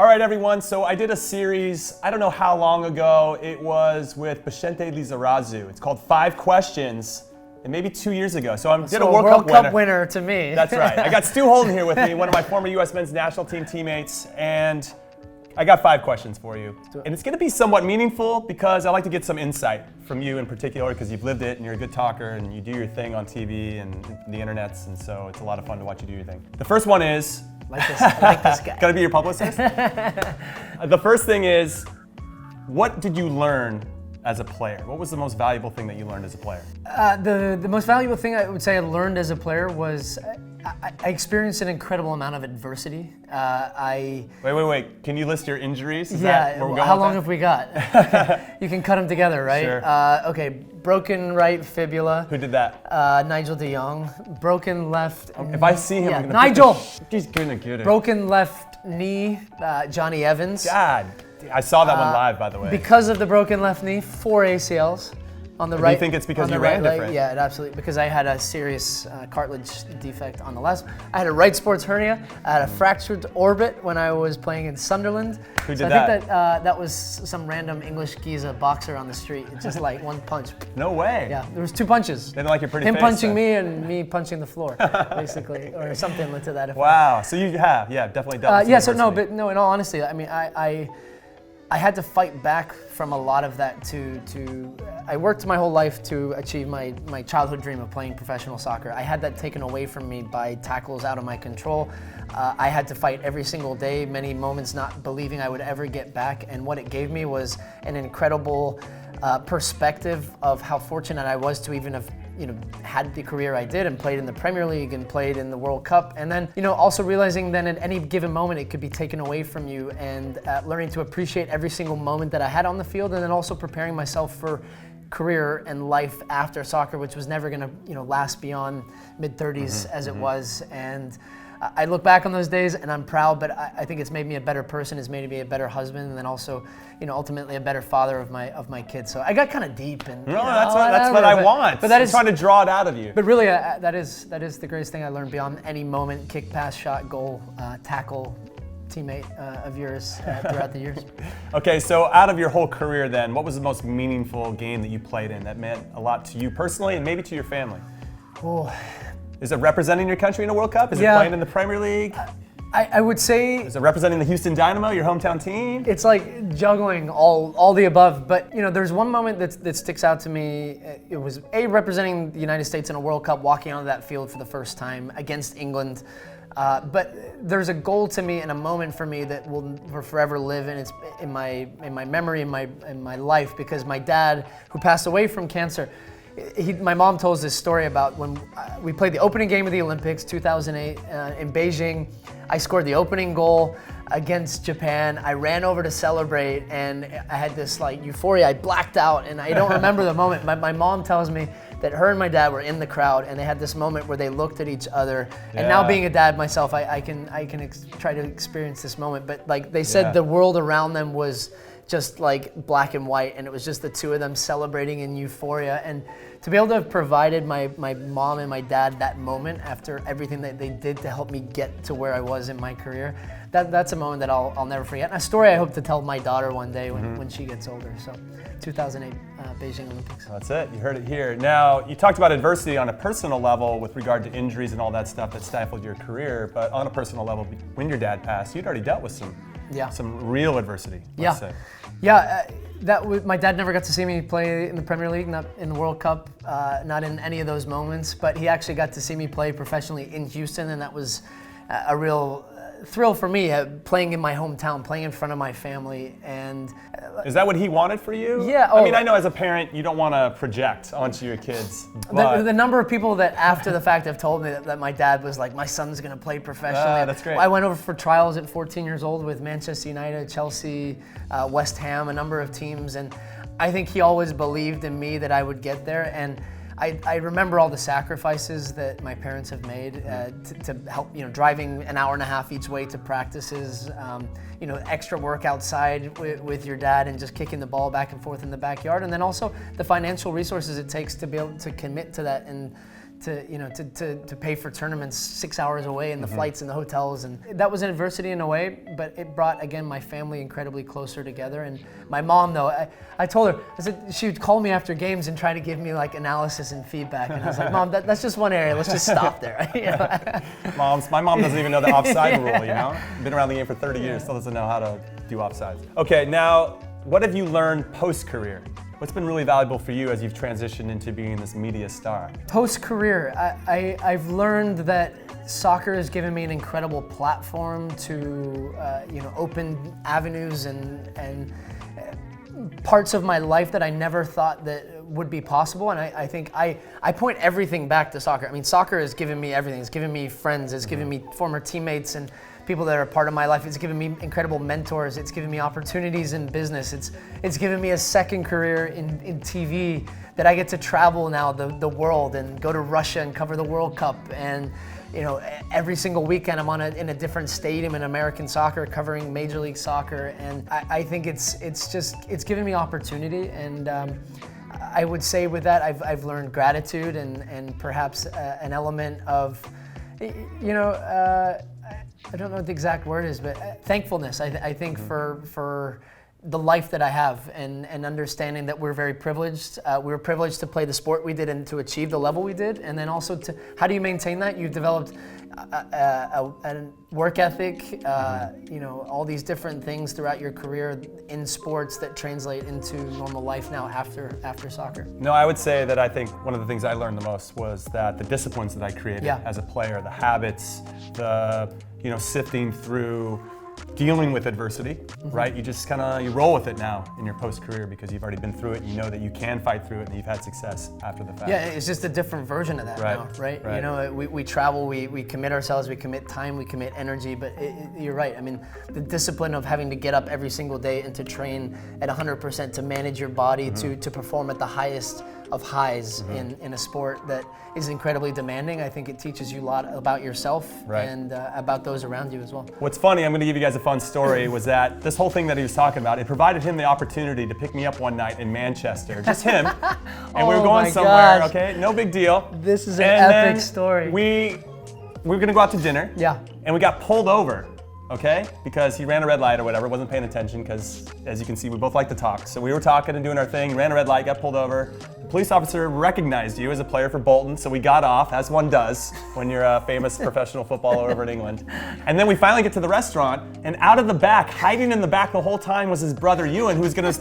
All right, everyone. So I did a series, I don't know how long ago. It was with Vicente Lizarazu. It's called 5 Questions, and maybe 2 years ago. So I did a World Cup winner to me. That's right. I got Stu Holden here with me, one of my former U.S. men's national team teammates, and I got 5 questions for you. And it's going to be somewhat meaningful because I like to get some insight from you in particular because you've lived it and you're a good talker and you do your thing on TV and the internets, and so it's a lot of fun to watch you do your thing. The first one is... like this guy. Gotta be your publicist? The first thing is, what did you learn as a player? What was the most valuable thing that you learned as a player? The most valuable thing I would say I learned as a player was I experienced an incredible amount of adversity. Wait. Can you list your injuries? Is yeah, that where we're going how with long that? have we got? You can cut them together, right? Sure. Okay, broken right fibula. Who did that? Nigel de Jong. Broken left. If I see him, yeah, I'm gonna Nigel! He's gonna get it. Broken left knee, Johnny Evans. God, I saw that one live, by the way. Because of the broken left knee, 4 ACLs. On the right, do you think it's because you right ran leg? different? Yeah, absolutely. Because I had a serious cartilage defect on the left. I had a right sports hernia. I had a fractured orbit when I was playing in Sunderland. Who did so I that? think that was some random English geezer boxer on the street. It's just like one punch. No way. Yeah, there was 2 punches. They didn't like your pretty Him face, punching then. me and me punching the floor, basically, or something to that effect. Wow. So you have, definitely dealt with some Yeah. So no, adversity. but no. In all honesty, I mean, I had to fight back from a lot of that I worked my whole life to achieve my childhood dream of playing professional soccer. I had that taken away from me by tackles out of my control. I had to fight every single day, many moments not believing I would ever get back, and what it gave me was an incredible perspective of how fortunate I was to even have had the career I did and played in the Premier League and played in the World Cup, and then also realizing then at any given moment it could be taken away from you, and learning to appreciate every single moment that I had on the field, and then also preparing myself for career and life after soccer, which was never going to last beyond mid-30s as it was. And I look back on those days and I'm proud, but I think it's made me a better person. It's made me a better husband, and then also, ultimately a better father of my kids. So I got kind of deep, and No, that's what I want. But that I'm is trying to draw it out of you. But really, that is the greatest thing I learned beyond any moment: kick, pass, shot, goal, tackle, teammate of yours throughout the years. Okay, so out of your whole career then, what was the most meaningful game that you played in that meant a lot to you personally and maybe to your family? Oh. Is it representing your country in a World Cup? Is it playing in the Premier League? I would say... Is it representing the Houston Dynamo, your hometown team? It's like juggling all the above, but there's one moment that sticks out to me. It was representing the United States in a World Cup, walking onto that field for the first time against England. But there's a goal to me and a moment for me that will forever live, and it's in my memory, in my life, because my dad, who passed away from cancer, my mom told us this story about when we played the opening game of the Olympics, 2008, in Beijing. I scored the opening goal against Japan. I ran over to celebrate, and I had this euphoria. I blacked out, and I don't remember the moment. My mom tells me that her and my dad were in the crowd, and they had this moment where they looked at each other. And now being a dad myself, I can try to experience this moment. But they said the world around them was just black and white, and it was just the two of them celebrating in euphoria. And to be able to have provided my mom and my dad that moment after everything that they did to help me get to where I was in my career, that's a moment that I'll never forget. And a story I hope to tell my daughter one day when she gets older. So 2008 Beijing Olympics. That's it, you heard it here. Now, you talked about adversity on a personal level with regard to injuries and all that stuff that stifled your career, but on a personal level, when your dad passed, you'd already dealt with some real adversity, let's say. My dad never got to see me play in the Premier League, not in the World Cup, not in any of those moments, but he actually got to see me play professionally in Houston, and that was a real thrill for me, playing in my hometown, playing in front of my family. And is that what he wanted for you? Yeah. I mean, I know as a parent, you don't want to project onto your kids. But the number of people that after the fact have told me that my dad was like, my son's going to play professionally. That's great. I went over for trials at 14 years old with Manchester United, Chelsea, West Ham, a number of teams. And I think he always believed in me that I would get there. And I remember all the sacrifices that my parents have made to help, driving an hour and a half each way to practices, extra work outside with your dad and just kicking the ball back and forth in the backyard. And then also the financial resources it takes to be able to commit to that and to pay for tournaments 6 hours away and the flights and the hotels, and that was an adversity in a way, but it brought, again, my family incredibly closer together. And my mom, though, I told her, I said, she would call me after games and try to give me like analysis and feedback, and I was like, Mom, that's just one area, let's just stop there. My mom doesn't even know the offside rule, you know? Been around the game for 30 years, still doesn't know how to do offsides. Okay, now, what have you learned post-career? What's been really valuable for you as you've transitioned into being this media star? Post-career, I've learned that soccer has given me an incredible platform to open avenues and parts of my life that I never thought that would be possible. And I think I point everything back to soccer. I mean, soccer has given me everything. It's given me friends. It's given me former teammates and people that are part of my life. It's given me incredible mentors. It's given me opportunities in business. It's given me a second career in TV that I get to travel now the world and go to Russia and cover the World Cup. And every single weekend I'm in a different stadium in American soccer covering Major League Soccer. And I think it's given me opportunity. And I would say with that I've learned gratitude and perhaps an element of I don't know what the exact word is, but thankfulness. I think for the life that I have and understanding that we're very privileged. We were privileged to play the sport we did and to achieve the level we did. And then also how do you maintain that? You've developed a work ethic, all these different things throughout your career in sports that translate into normal life now after soccer. No, I would say that I think one of the things I learned the most was that the disciplines that I created as a player, the habits, the sifting through dealing with adversity, right? You just you roll with it now in your post-career because you've already been through it. You know that you can fight through it and you've had success after the fact. Yeah, it's just a different version of that now, right? We travel, we commit ourselves, we commit time, we commit energy, but you're right. I mean, the discipline of having to get up every single day and to train at 100% to manage your body, to perform at the highest of highs in a sport that is incredibly demanding. I think it teaches you a lot about yourself and about those around you as well. What's funny, I'm going to give you guys a fun story, was that this whole thing that he was talking about, it provided him the opportunity to pick me up one night in Manchester, just him, and we were going somewhere, okay, no big deal. This is an epic story. We were going to go out to dinner, and we got pulled over. Okay, because he ran a red light or whatever, wasn't paying attention because, as you can see, we both like to talk. So we were talking and doing our thing, ran a red light, got pulled over. The police officer recognized you as a player for Bolton, so we got off, as one does when you're a famous professional footballer over in England. And then we finally get to the restaurant, and out of the back, hiding in the back the whole time was his brother Ewan, who was gonna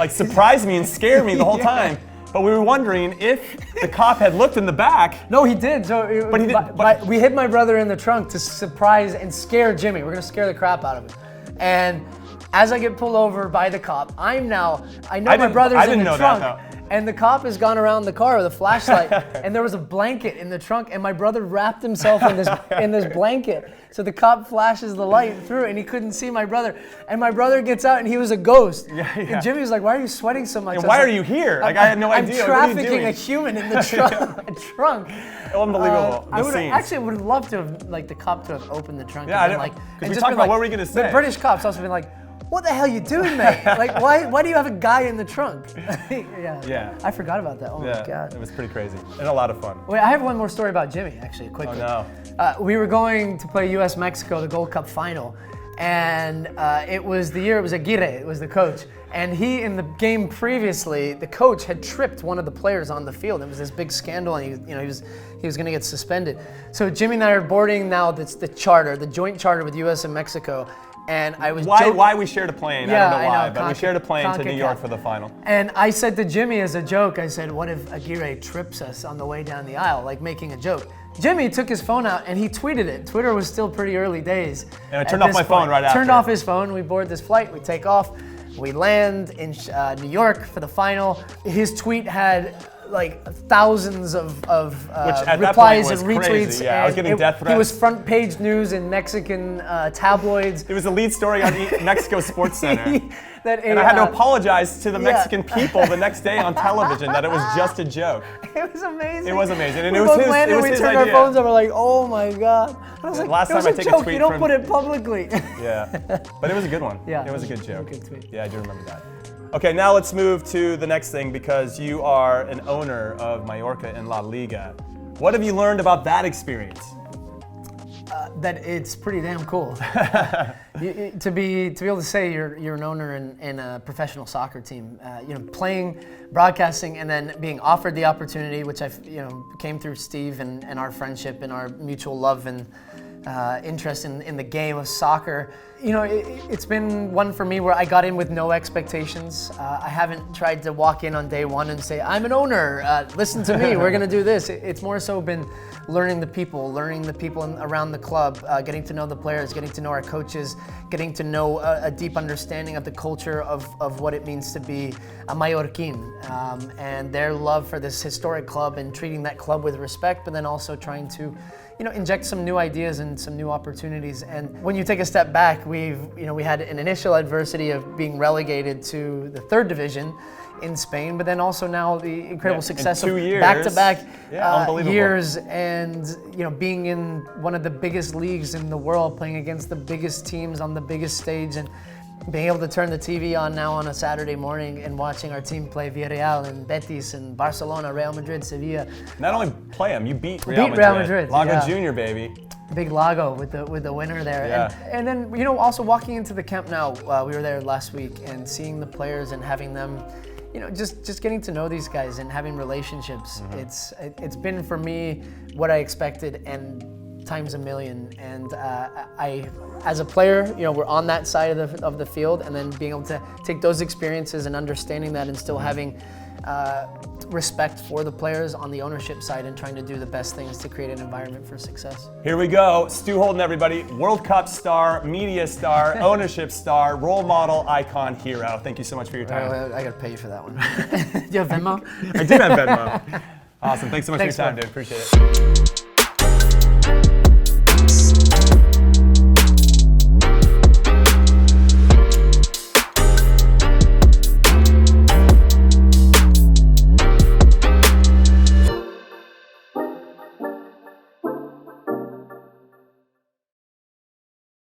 surprise me and scare me the whole time. But we were wondering if the cop had looked in the back. No, he did. But we hid my brother in the trunk to surprise and scare Jimmy. We're gonna scare the crap out of him. And as I get pulled over by the cop, I know my brother's in the trunk. And the cop has gone around the car with a flashlight, and there was a blanket in the trunk, and my brother wrapped himself in this blanket. So the cop flashes the light through, and he couldn't see my brother. And my brother gets out, and he was a ghost. And Jimmy was like, "Why are you sweating so much?" And why are you here? I had no idea. I'm trafficking a human in the trunk. Unbelievable. I would have loved to have the cop to have opened the trunk. Yeah, because we talked about what were we gonna say. The British cops also been like, "What the hell are you doing, mate? Why do you have a guy in the trunk?" Yeah. I forgot about that. Oh my God. It was pretty crazy and a lot of fun. Wait, I have one more story about Jimmy, actually, quickly. Oh no. We were going to play U.S.-Mexico, the Gold Cup final, and it was Aguirre, it was the coach. And he, in the game previously, the coach had tripped one of the players on the field. It was this big scandal, and he was going to get suspended. So Jimmy and I are boarding now the joint charter with U.S. and Mexico. And I was why we shared a plane. Yeah, I don't know why, but we shared a plane to New York for the final. And I said to Jimmy as a joke, I said, "What if Aguirre trips us on the way down the aisle?" Like making a joke. Jimmy took his phone out and he tweeted it. Twitter was still pretty early days. And I turned off my phone right after. Turned off his phone. We board this flight. We take off. We land in New York for the final. His tweet had thousands of replies and retweets. Crazy. Yeah, I was getting death threats. He was front page news in Mexican tabloids. It was a lead story on Mexico Sports Center. And I had to apologize to the Mexican people the next day on television that it was just a joke. It was amazing. It was amazing. And we it was both landed, we turned our phones over like, "Oh my God." I was like, last time I take joke. a tweet you don't put it publicly. Yeah, but it was a good one. Yeah, it was a good joke. Good tweet. Yeah, I do remember that. Okay, now let's move to the next thing because you are an owner of Mallorca and La Liga. What have you learned about that experience? That it's pretty damn cool. To be able to say you're an owner in a professional soccer team, playing, broadcasting, and then being offered the opportunity, which came through Steve and our friendship and our mutual love and interest in the game of soccer. It's been one for me where I got in with no expectations. I haven't tried to walk in on day one and say, I'm an owner, listen to me, we're gonna do this. It's more so been learning the people around the club, getting to know the players, getting to know our coaches, getting to know a deep understanding of the culture of what it means to be a Mallorquin, and their love for this historic club and treating that club with respect, but then also trying to inject some new ideas and some new opportunities. And when you take a step back, we had an initial adversity of being relegated to the third division in Spain, but then also now the incredible success of back-to-back years, and being in one of the biggest leagues in the world, playing against the biggest teams on the biggest stage, and being able to turn the TV on now on a Saturday morning and watching our team play Villarreal and Betis and Barcelona, Real Madrid, Sevilla. Not only play them, you beat Real Madrid. Lago Junior, baby. Big Lago with the winner there. Yeah. And then also walking into the Camp Nou, we were there last week, and seeing the players and having them, just getting to know these guys and having relationships. Mm-hmm. It's been for me what I expected and times a million. And I, as a player, we're on that side of the field, and then being able to take those experiences and understanding that, and still having respect for the players on the ownership side, and trying to do the best things to create an environment for success. Here we go. Stu Holden, everybody. World Cup star, media star, ownership star, role model, icon, hero. Thank you so much for your time. I got to pay you for that one. Do you have Venmo? I do have Venmo. Awesome. Thanks so much for your time, dude. Appreciate it.